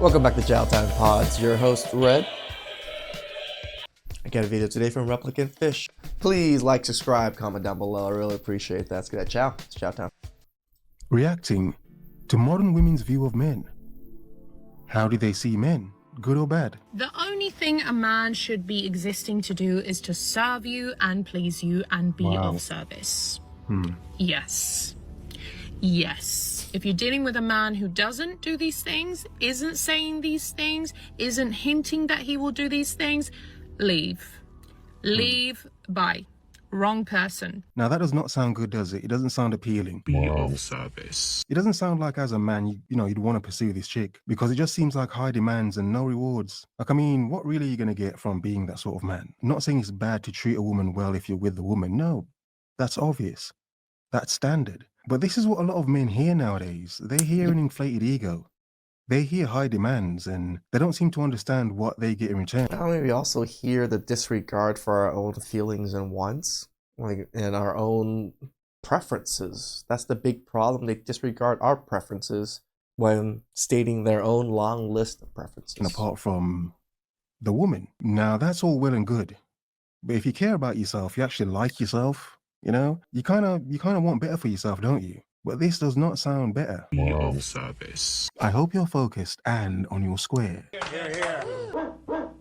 Welcome back to TheChowTimePod. It's your host, Red. I got a video today from Replicant Fish. Please like, subscribe, comment down below. I really appreciate that. Let's get that chow. It's chow time. Reacting to modern women's view of men. How do they see men? Good or bad? The only thing a man should be existing to do is to serve you and please you and be of service. Yes. If you're dealing with a man who doesn't do these things, isn't saying these things, isn't hinting that he will do these things, leave. Leave. Bye. Wrong person. Now that does not sound good, does it? It doesn't sound appealing. Be of service. It doesn't sound like as a man, you'd want to pursue this chick, because it just seems like high demands and no rewards. Like, I mean, what really are you going to get from being that sort of man? I'm not saying it's bad to treat a woman well if you're with the woman. No, that's obvious. That's standard. But this is what a lot of men hear nowadays. They hear an inflated ego. They hear high demands and they don't seem to understand what they get in return. I mean, we also hear the disregard for our own feelings and wants, and our own preferences. That's the big problem. They disregard our preferences when stating their own long list of preferences. And apart from the woman. Now, that's all well and good. But if you care about yourself, you actually like yourself, you kind of want better for yourself, don't you? But this does not sound better. Be of service. I hope you're focused and on your square.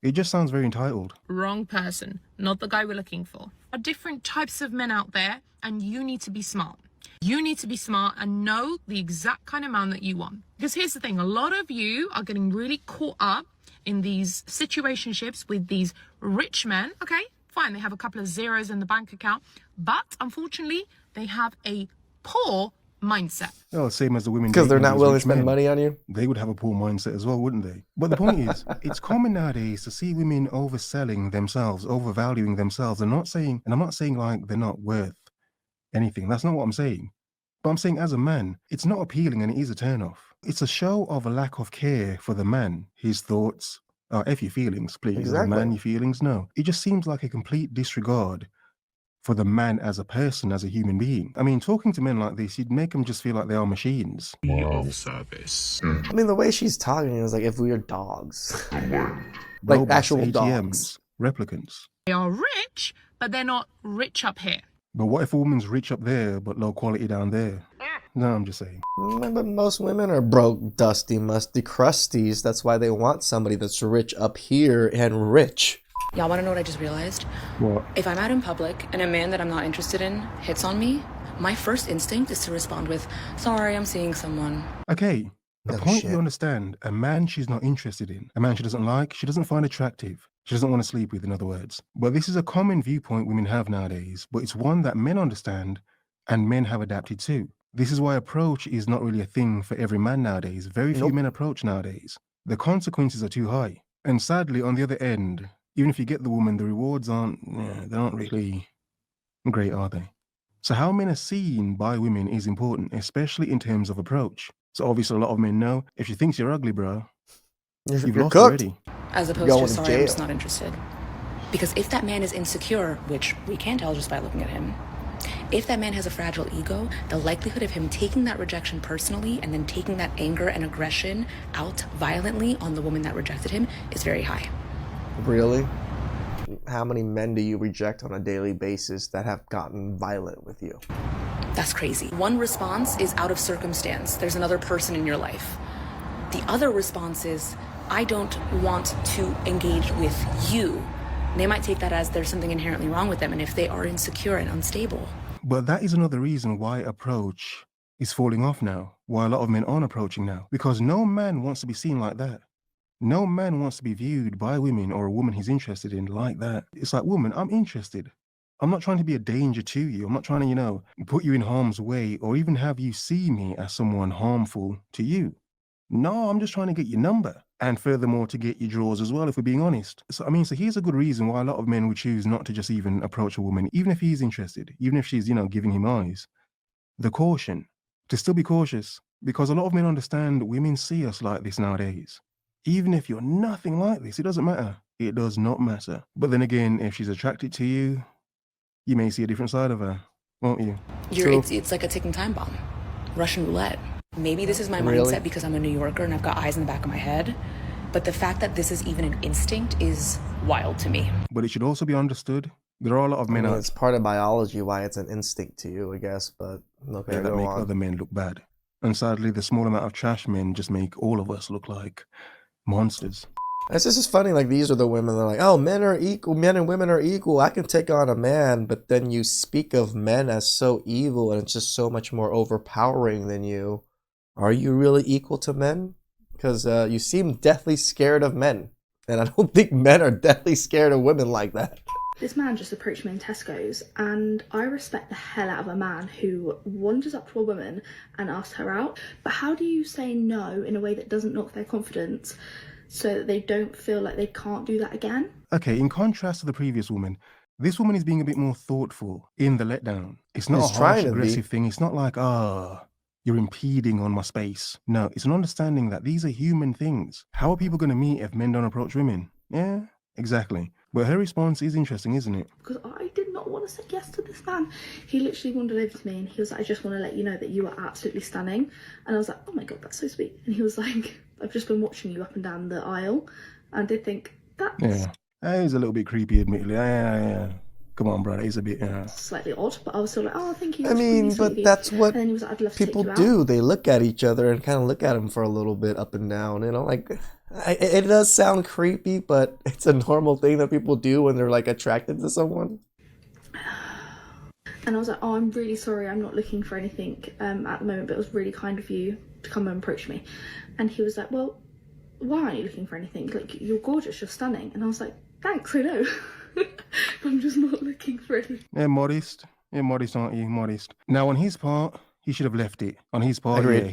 It just sounds very entitled. Wrong person. Not the guy we're looking for. There are different types of men out there, and you need to be smart. You need to be smart and know the exact kind of man that you want. Because here's the thing, a lot of you are getting really caught up in these situationships with these rich men. Okay, fine, they have a couple of zeros in the bank account, but unfortunately, they have a poor mindset. Oh, same as the women. Because they're not willing to spend money on you? They would have a poor mindset as well, wouldn't they? But the point is, it's common nowadays to see women overselling themselves, overvaluing themselves. I'm not saying like they're not worth anything. That's not what I'm saying. But I'm saying as a man, it's not appealing and it is a turn-off. It's a show of a lack of care for the man, his thoughts. F your feelings, please. Exactly. As a man, your feelings, no. It just seems like a complete disregard for the man as a person, as a human being. I mean, talking to men like this, you'd make them just feel like they are machines. Be of service. I mean, the way she's talking is like if we are dogs. Like Robots, actual ATMs, dogs. replicants. They are rich, but they're not rich up here. But what if a woman's rich up there, but low quality down there? No, I'm just saying. But most women are broke, dusty, musty, crusties. That's why they want somebody that's rich up here and rich. Y'all want to know what I just realized? What? If I'm out in public and a man that I'm not interested in hits on me, my first instinct is to respond with, sorry, I'm seeing someone. Okay, the Oh, point shit. you understand, a man she's not interested in, a man she doesn't like, she doesn't find attractive, she doesn't want to sleep with, in other words. But this is a common viewpoint women have nowadays, but it's one that men understand and men have adapted to. This is why approach is not really a thing for every man nowadays. Very few men approach nowadays. The consequences are too high. And sadly, on the other end, even if you get the woman, the rewards they're not really great, are they? So how men are seen by women is important, especially in terms of approach. So obviously a lot of men know, if she thinks you're ugly, bro, you've You're lost cooked. already. As opposed Going to, to sorry, I'm just jail. not interested. Because if that man is insecure, which we can tell just by looking at him, if that man has a fragile ego, the likelihood of him taking that rejection personally and then taking that anger and aggression out violently on the woman that rejected him is very high. Really? How many men do you reject on a daily basis that have gotten violent with you? That's crazy. One response is out of circumstance. There's another person in your life. The other response is, I don't want to engage with you. They might take that as there's something inherently wrong with them, and if they are insecure and unstable. But that is another reason why approach is falling off now, why a lot of men aren't approaching now. Because no man wants to be seen like that. No man wants to be viewed by women or a woman he's interested in like that. It's like, woman, I'm interested. I'm not trying to be a danger to you. I'm not trying to, put you in harm's way or even have you see me as someone harmful to you. No, I'm just trying to get your number. And furthermore, to get your drawers as well, if we're being honest. So here's a good reason why a lot of men would choose not to just even approach a woman, even if he's interested, even if she's, giving him eyes. The caution, to still be cautious, because a lot of men understand women see us like this nowadays. Even if you're nothing like this, it doesn't matter. It does not matter. But then again, if she's attracted to you, you may see a different side of her, won't you? It's like a ticking time bomb. Russian roulette. Maybe this is my Really? mindset because I'm a New Yorker and I've got eyes in the back of my head. But the fact that this is even an instinct is wild to me. But it should also be understood, there are a lot of I men mean, out it's part of biology why it's an instinct to you, I guess, but okay, there that go make on. other men look bad. And sadly, the small amount of trash men just make all of us look like monsters. It's just funny, like, these are the women that are like, oh, men are equal, men and women are equal, I can take on a man, but then you speak of men as so evil and it's just so much more overpowering than you. Are you really equal to men? Because you seem deathly scared of men, and I don't think men are deathly scared of women like that. This man just approached me in Tesco's, and I respect the hell out of a man who wanders up to a woman and asks her out. But how do you say no in a way that doesn't knock their confidence so that they don't feel like they can't do that again? Okay, in contrast to the previous woman, this woman is being a bit more thoughtful in the letdown. It's not He's a trying harsh, to be. aggressive thing. It's not like, you're impeding on my space. No, it's an understanding that these are human things. How are people going to meet if men don't approach women? Yeah, exactly. But her response is interesting, isn't it? Because I did not want to say yes to this man. He literally wandered over to me and he was like, I just want to let you know that you are absolutely stunning. And I was like, oh my God, that's so sweet. And he was like, I've just been watching you up and down the aisle. And I did think, that's Yeah. It was a little bit creepy, admittedly. Yeah. Come on, brother. It's a bit, slightly odd, but I was still like, oh, thank you. I That's really mean, sweet but of you. that's what And then he was like, I'd love to take people you out. do. They look at each other and kind of look at them for a little bit up and down, you know, like, it does sound creepy, but it's a normal thing that people do when they're like attracted to someone. And I was like, oh, I'm really sorry, I'm not looking for anything at the moment, but it was really kind of you to come and approach me. And he was like, well, why aren't you looking for anything? Like, you're gorgeous, you're stunning. And I was like, thanks, I know. I'm just not looking for anything. Yeah, modest. Yeah, modest, aren't you? Modest. Now, on his part, he should have left it. On his part, Agreed.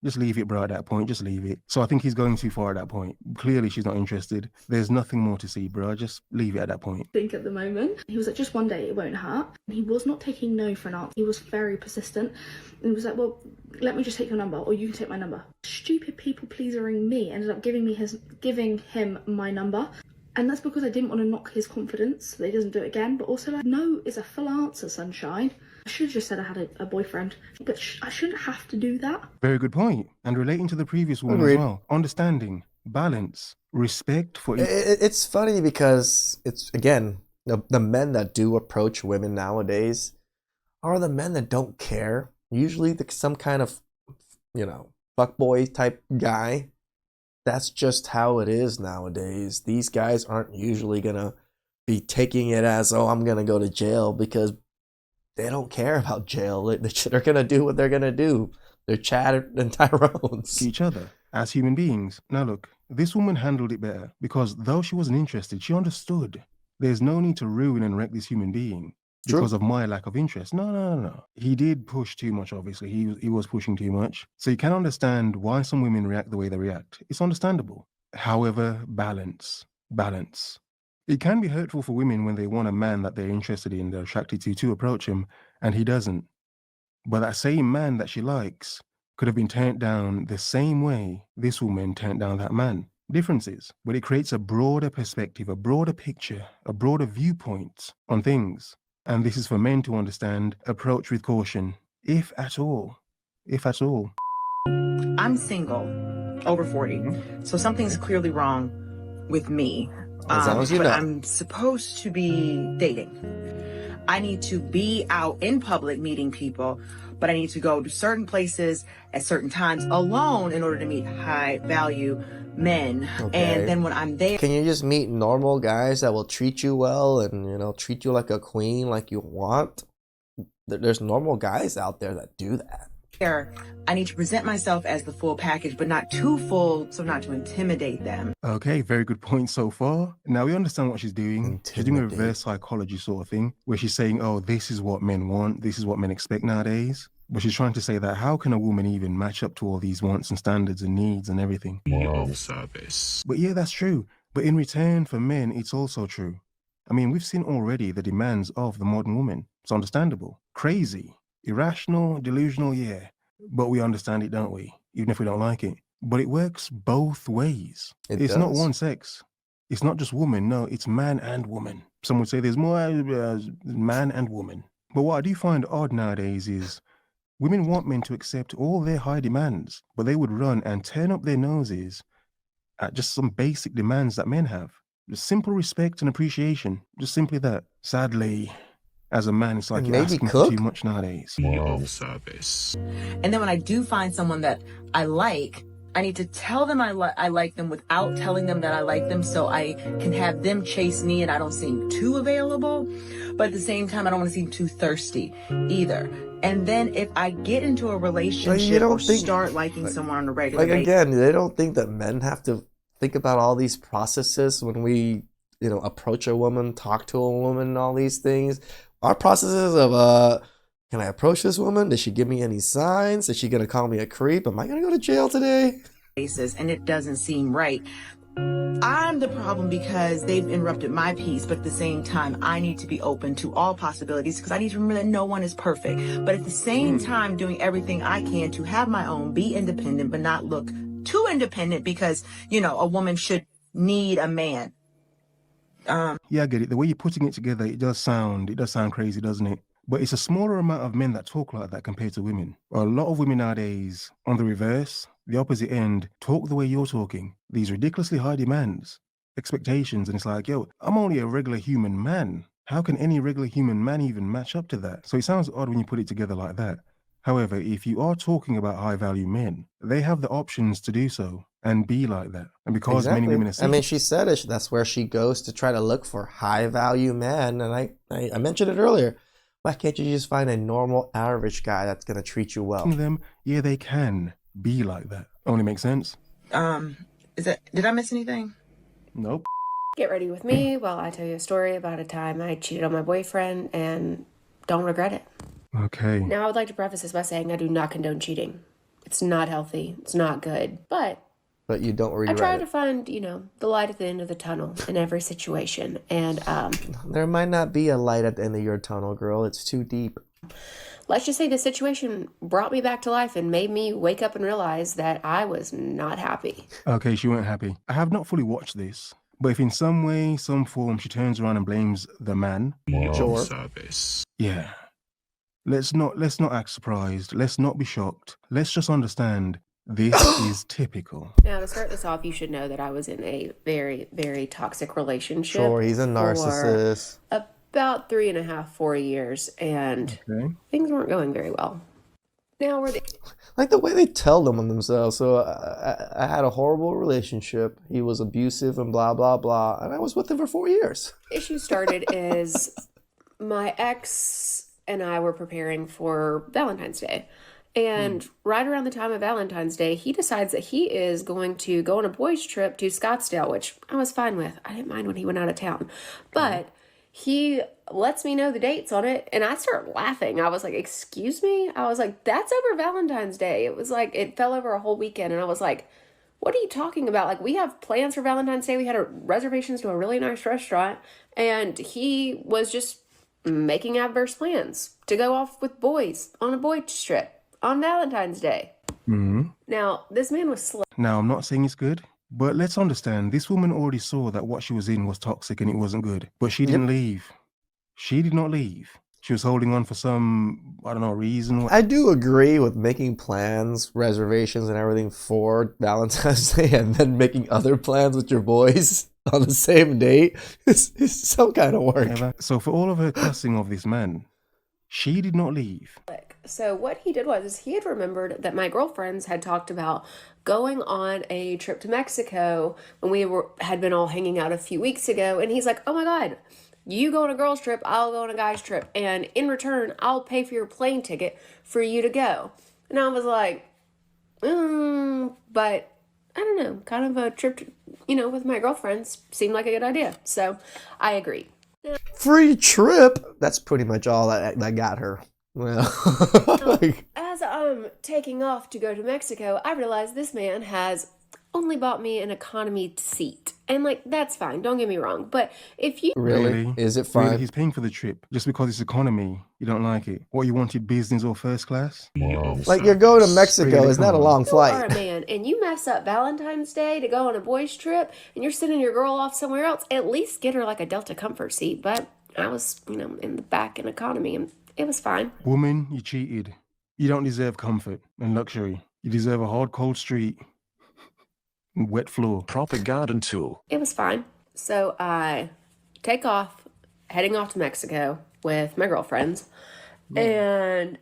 just leave it, bro, at that point. Just leave it. So I think he's going too far at that point. Clearly, she's not interested. There's nothing more to see, bro. Just leave it at that point. Think at the moment. He was like, just one day, it won't hurt. And he was not taking no for an answer. He was very persistent. And he was like, well, let me just take your number, or you can take my number. Stupid people pleasering me ended up giving him my number. And that's because I didn't want to knock his confidence so that he doesn't do it again. But also, like, no is a full answer, sunshine. I should have just said I had a boyfriend. But I shouldn't have to do that. Very good point. And relating to the previous woman Agreed. as well. Understanding, balance, respect for each. It's funny because it's, again, the men that do approach women nowadays are the men that don't care. Usually some kind of, you know, fuckboy type guy. That's just how it is nowadays. These guys aren't usually gonna be taking it as, oh, I'm gonna go to jail, because they don't care about jail. They're gonna do what they're gonna do. They're Chad and Tyrone's. each other as human beings. Now look, this woman handled it better because though she wasn't interested, she understood. There's no need to ruin and wreck this human being because of my lack of interest. No. He did push too much, obviously. He was pushing too much. So you can understand why some women react the way they react. It's understandable. However, balance. It can be hurtful for women when they want a man that they're interested in, they're attracted to approach him, and he doesn't. But that same man that she likes could have been turned down the same way this woman turned down that man. Differences, but it creates a broader perspective, a broader picture, a broader viewpoint on things. And this is for men to understand, approach with caution, if at all. I'm single, over 40, so something's clearly wrong with me. As long as you but know. I'm supposed to be dating. I need to be out in public meeting people, but I need to go to certain places at certain times alone in order to meet high value men. Okay. And then when I'm there, Can you just meet normal guys that will treat you well and, you know, treat you like a queen, like you want? There's normal guys out there that do that. I need to present myself as the full package, but not too full, so not to intimidate them. Okay, very good point so far. Now we understand what she's doing. She's doing a Intimidate. reverse psychology sort of thing, where she's saying, oh, this is what men want, this is what men expect nowadays. But she's trying to say that how can a woman even match up to all these wants and standards and needs and everything? of service. But yeah, that's true. But in return for men, it's also true. I mean, we've seen already the demands of the modern woman. It's understandable. Crazy. Irrational, delusional, yeah. But we understand it, don't we? Even if we don't like it. But it works both ways. It's not does. one sex. It's not just woman. No, it's man and woman. Some would say there's more man and woman. But what I do find odd nowadays is Women want men to accept all their high demands, but they would run and turn up their noses at just some basic demands that men have. Just simple respect and appreciation. Just simply that. Sadly, as a man, it's like And you're maybe asking for too cook? much nowadays. of service. And then when I do find someone that I like, I need to tell them I like them without telling them that I like them, so I can have them chase me and I don't seem too available. But at the same time, I don't want to seem too thirsty either. And then if I get into a relationship or start liking someone on a regular basis. Again, they don't think that men have to think about all these processes when we, approach a woman, talk to a woman, and all these things. Our processes of, can I approach this woman? Does she give me any signs? Is she going to call me a creep? Am I going to go to jail today? And it doesn't seem right. I'm the problem because they've interrupted my peace, but at the same time, I need to be open to all possibilities because I need to remember that no one is perfect. But at the same time, doing everything I can to have my own, be independent, but not look too independent because, a woman should need a man. Yeah, I get it. The way you're putting it together, it does sound crazy, doesn't it? But it's a smaller amount of men that talk like that compared to women. A lot of women nowadays, on the reverse, the opposite end, talk the way you're talking. These ridiculously high demands, expectations, and it's like, yo, I'm only a regular human man. How can any regular human man even match up to that? So it sounds odd when you put it together like that. However, if you are talking about high-value men, they have the options to do so and be like that. And because many women are seeking... she said it. That's where she goes to try to look for high-value men. And I mentioned it earlier. Why can't you just find a normal, average guy that's going to treat you well? Them, yeah, they can be like that. Only makes sense. Did I miss anything? Nope. Get ready with me while I tell you a story about a time I cheated on my boyfriend and don't regret it. Okay. Now, I would like to preface this by saying I do not condone cheating. It's not healthy. It's not good. But you don't regret I try to find, the light at the end of the tunnel in every situation. And there might not be a light at the end of your tunnel, girl. It's too deep. Let's just say the situation brought me back to life and made me wake up and realize that I was not happy. Okay, she weren't happy. I have not fully watched this, but if in some way, some form, she turns around and blames the man, Of service. yeah. Let's not act surprised. Let's not be shocked. Let's just understand this is typical. Now, to start this off, you should know that I was in a very, very toxic relationship. Sure, he's a narcissist. For about 3.5, 4 years, and things weren't going very well. Now, like the way they tell them on themselves. So I had a horrible relationship. He was abusive and blah, blah, blah. And I was with him for 4 years. Issue started is my ex and I were preparing for Valentine's Day. And right around the time of Valentine's Day, he decides that he is going to go on a boys' trip to Scottsdale, which I was fine with. I didn't mind when he went out of town. But he lets me know the dates on it, and I start laughing. I was like, excuse me? I was like, that's over Valentine's Day. It was like, it fell over a whole weekend, and I was like, what are you talking about? Like, we have plans for Valentine's Day. We had reservations to a really nice restaurant, and he was just making adverse plans to go off with boys on a boys' trip on Valentine's Day. Now, this man was slow. Now, I'm not saying it's good, but let's understand, this woman already saw that what she was in was toxic and it wasn't good. But she didn't leave. She did not leave. She was holding on for some, reason. I do agree with making plans, reservations, and everything for Valentine's Day and then making other plans with your boys on the same date is some kind of work. So for all of her cussing of this man, she did not leave. So what he did was he had remembered that my girlfriends had talked about going on a trip to Mexico when we had been all hanging out a few weeks ago. And he's like, oh my God, you go on a girl's trip, I'll go on a guy's trip. And in return, I'll pay for your plane ticket for you to go. And I was like, but I don't know, kind of a trip, with my girlfriends seemed like a good idea. So I agreed. Free trip? That's pretty much all that got her. Well, as I'm taking off to go to Mexico, I realized this man has only bought me an economy seat. And that's fine, don't get me wrong. But if you... Really? Is it fine? Really? He's paying for the trip just because it's economy. You don't like it. What, you wanted business or first class? You're going to Mexico. It's not a long flight. You are a man and you mess up Valentine's Day to go on a boys' trip and you're sending your girl off somewhere else, at least get her a Delta comfort seat. But I was, in the back in economy and it was fine. Woman, you cheated. You don't deserve comfort and luxury. You deserve a hard, cold street and wet floor. Propaganda tool. It was fine. So I take off, heading off to Mexico with my girlfriends. And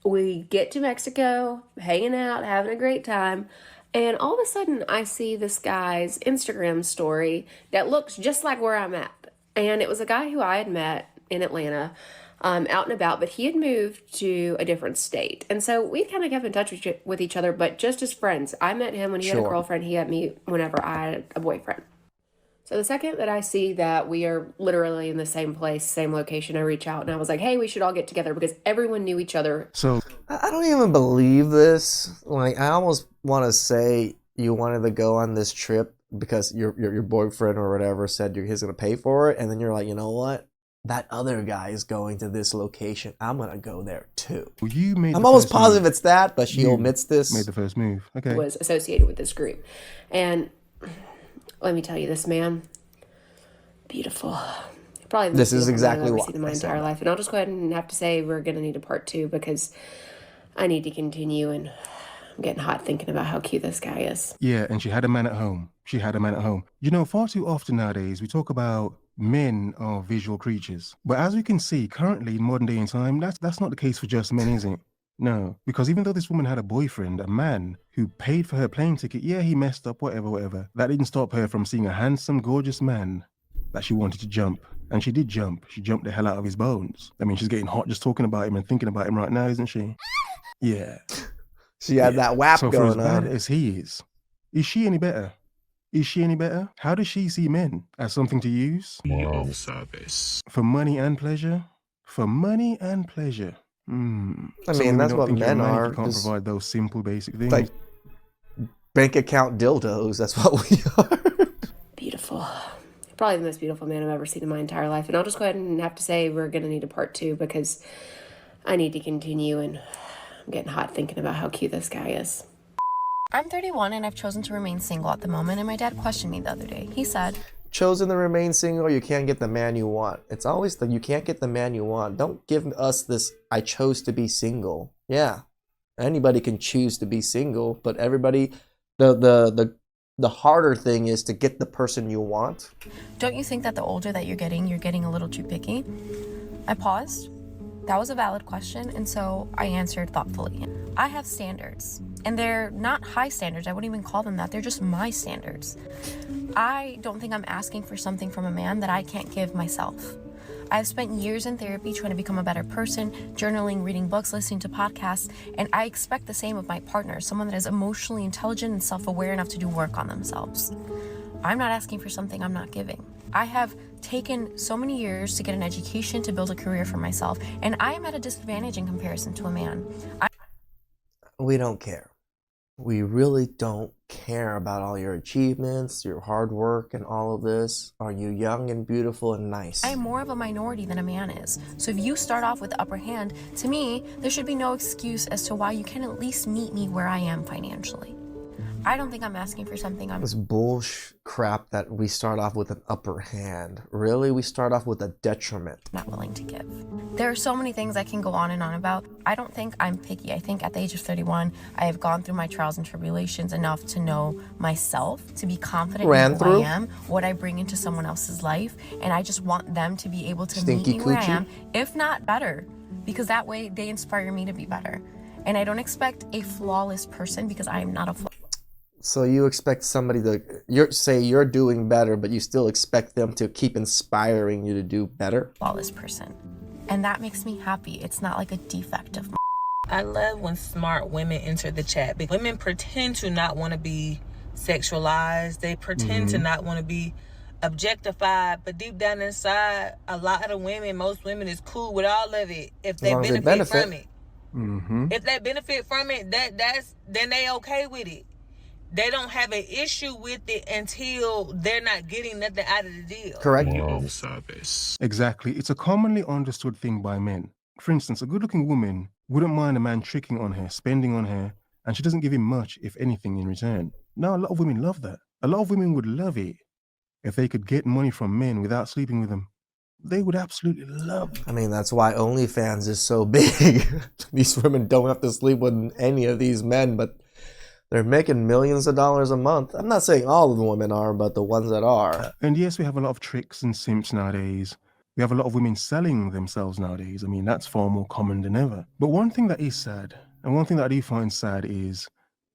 we get to Mexico, hanging out, having a great time. And all of a sudden, I see this guy's Instagram story that looks just like where I'm at. And it was a guy who I had met in Atlanta, out and about, but he had moved to a different state. And so we kind of kept in touch with each other, but just as friends. I met him when he had a girlfriend. He met me whenever I had a boyfriend. So the second that I see that we are literally in the same place, same location, I reach out and I was like, hey, we should all get together because everyone knew each other. So I don't even believe this. Like, I almost want to say you wanted to go on this trip because your boyfriend or whatever said he's going to pay for it. And then you're like, you know what? That other guy is going to this location. I'm going to go there too. I'm almost positive it's that, but she omits this. Made the first move. Okay. Was associated with this group. And let me tell you, this man, beautiful. Probably the this most is beautiful exactly man I've ever what seen in my entire life. And I'll just go ahead and have to say we're going to need a part 2 because I need to continue, and I'm getting hot thinking about how cute this guy is. Yeah, and she had a man at home. You know, far too often nowadays we talk about men are visual creatures. But as we can see currently in modern day and time, that's not the case for just men, is it? No, because even though this woman had a boyfriend, a man who paid for her plane ticket, yeah, he messed up, whatever. That didn't stop her from seeing a handsome, gorgeous man that she wanted to jump. And she did jump. She jumped the hell out of his bones. I mean, she's getting hot just talking about him and thinking about him right now, isn't she? Yeah. She had that WAP so going for as bad on. as he is she any better? Is she any better? How does she see men? As something to use? Of service. For money and pleasure? For money and pleasure. I mean, that's what men are. You can't provide those simple, basic things. Like bank account dildos. That's what we are. Beautiful. Probably the most beautiful man I've ever seen in my entire life. And I'll just go ahead and have to say we're going to need a part 2 because I need to continue, and I'm getting hot thinking about how cute this guy is. I'm 31 and I've chosen to remain single at the moment, and my dad questioned me the other day. He said, chosen to remain single, you can't get the man you want. It's always you can't get the man you want. Don't give us this, I chose to be single. Yeah, anybody can choose to be single, but everybody, the harder thing is to get the person you want. don't you think that the older that you're getting a little too picky? I paused. That was a valid question, and so I answered thoughtfully. I have standards, and they're not high standards. I wouldn't even call them that. They're just my standards. I don't think I'm asking for something from a man that I can't give myself. I've spent years in therapy trying to become a better person, journaling, reading books, listening to podcasts, and I expect the same of my partner, someone that is emotionally intelligent and self-aware enough to do work on themselves. I'm not asking for something I'm not giving. I have taken so many years to get an education, to build a career for myself, and I am at a disadvantage in comparison to a man. We don't care. We really don't care about all your achievements, your hard work, and all of this. Are you young and beautiful and nice? I am more of a minority than a man is. So if you start off with the upper hand, to me, there should be no excuse as to why you can at least meet me where I am financially. I don't think I'm asking for something I'm... This bullshit crap that we start off with an upper hand. Really? We start off with a detriment. Not willing to give. There are so many things I can go on and on about. I don't think I'm picky. I think at the age of 31, I have gone through my trials and tribulations enough to know myself, to be confident in who I am, what I bring into someone else's life, and I just want them to be able to meet me where I am, if not better, because that way they inspire me to be better. And I don't expect a flawless person because I am not a flawless. So you expect somebody to say you're doing better, but you still expect them to keep inspiring you to do better? Flawless person. And that makes me happy. It's not like a defect of mine. I love when smart women enter the chat. Women pretend to not want to be sexualized. They pretend to not want to be objectified, but deep down inside, a lot of women, most women is cool with all of it if they benefit from it. If they benefit from it, then they okay with it. They don't have an issue with it until they're not getting nothing out of the deal. Correct. Of service. Exactly. It's a commonly understood thing by men. For instance, a good-looking woman wouldn't mind a man tricking on her, spending on her, and she doesn't give him much, if anything, in return. Now, a lot of women love that. A lot of women would love it if they could get money from men without sleeping with them. they would absolutely love you. I mean, that's why OnlyFans is so big. These women don't have to sleep with any of these men, but they're making millions of dollars a month. I'm not saying all of the women are, but the ones that are. And yes, we have a lot of tricks and simps nowadays. We have a lot of women selling themselves nowadays. I mean, that's far more common than ever. But one thing that is sad, and one thing that I do find sad, is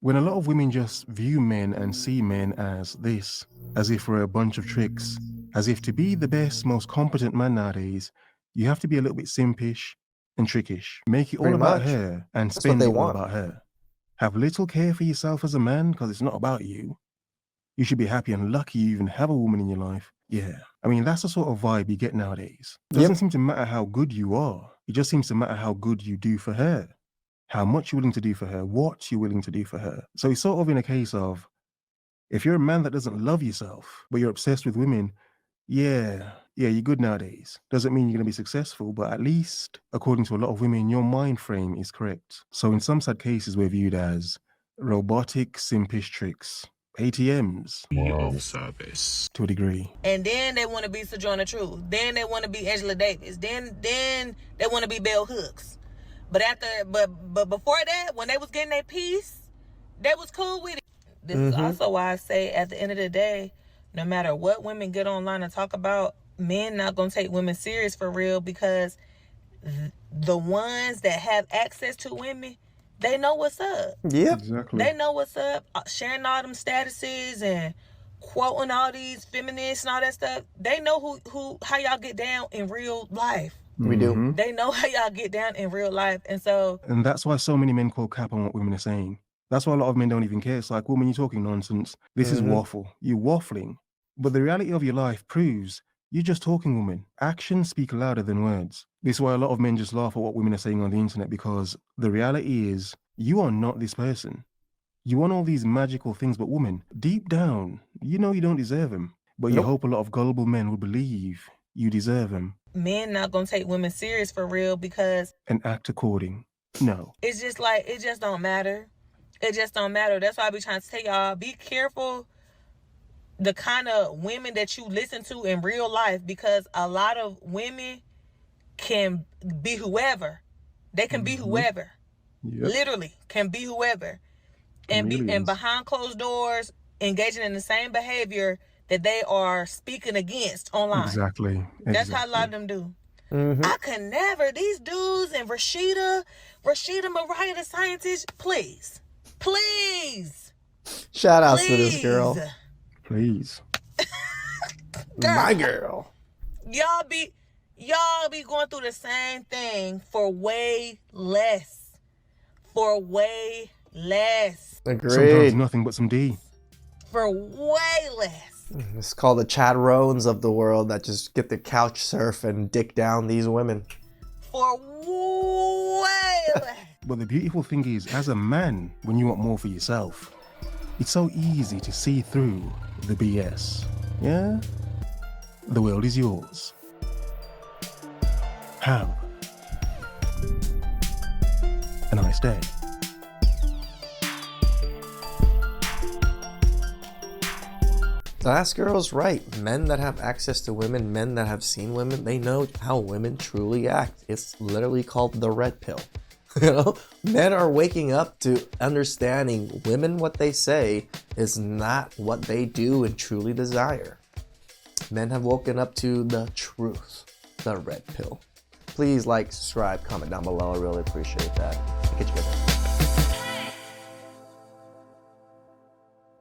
when a lot of women just view men and see men as this, as if we're a bunch of tricks, as if to be the best, most competent man nowadays, you have to be a little bit simpish and trickish. Make it all Pretty about much. her and That's what spend they it all want. about her. Have little care for yourself as a man because it's not about you. You should be happy and lucky you even have a woman in your life. Yeah. I mean, that's the sort of vibe you get nowadays. It doesn't seem to matter how good you are. It just seems to matter how good you do for her. How much you're willing to do for her, what you're willing to do for her. So it's sort of in a case of, if you're a man that doesn't love yourself, but you're obsessed with women, yeah, you're good nowadays. Doesn't mean you're going to be successful, but at least, according to a lot of women, your mind frame is correct. So in some sad cases, we're viewed as robotic, simpish tricks. ATMs. Of service. To a degree. And then they want to be Sojourner Truth. Then they want to be Angela Davis. Then they want to be Bell Hooks. But before that, when they was getting their piece, they was cool with it. This is also why I say, at the end of the day, no matter what women get online and talk about, men not gonna take women serious for real, because the ones that have access to women, they know what's up. Yep. Exactly. They know what's up. Sharing all them statuses and quoting all these feminists and all that stuff. They know how y'all get down in real life. We do. They know how y'all get down in real life. And so... And that's why so many men call cap on what women are saying. That's why a lot of men don't even care. It's like, woman, you're talking nonsense. This is waffle. You're waffling. But the reality of your life proves you're just talking, woman. Actions speak louder than words. This is why a lot of men just laugh at what women are saying on the internet, because the reality is you are not this person. You want all these magical things, but woman, deep down, you know you don't deserve them. But you hope a lot of gullible men will believe you deserve them. Men not gonna take women serious for real because... And act according. No. It's just like, it just don't matter. It just don't matter. That's why I be trying to tell y'all, be careful the kind of women that you listen to in real life, because a lot of women can be whoever. They can be whoever. Yep. Literally can be whoever. And behind closed doors, engaging in the same behavior that they are speaking against online. Exactly. That's how a lot of them do. I could never. These dudes and Rashida Mariah the scientist, please. Shout outs to this girl. Please. My girl. Y'all be going through the same thing for way less. Agreed. Sometimes nothing but some D. For way less. It's called the Chad Roans of the world that just get the couch surf and dick down these women. For way less. But the beautiful thing is, as a man, when you want more for yourself, it's so easy to see through the BS. Yeah? The world is yours. Have a nice day. That girl's right. Men that have access to women, men that have seen women, they know how women truly act. It's literally called the red pill. You know, men are waking up to understanding women, what they say is not what they do and truly desire. Men have woken up to the truth, the red pill. Please like, subscribe, comment down below. I really appreciate that. Catch you guys next time.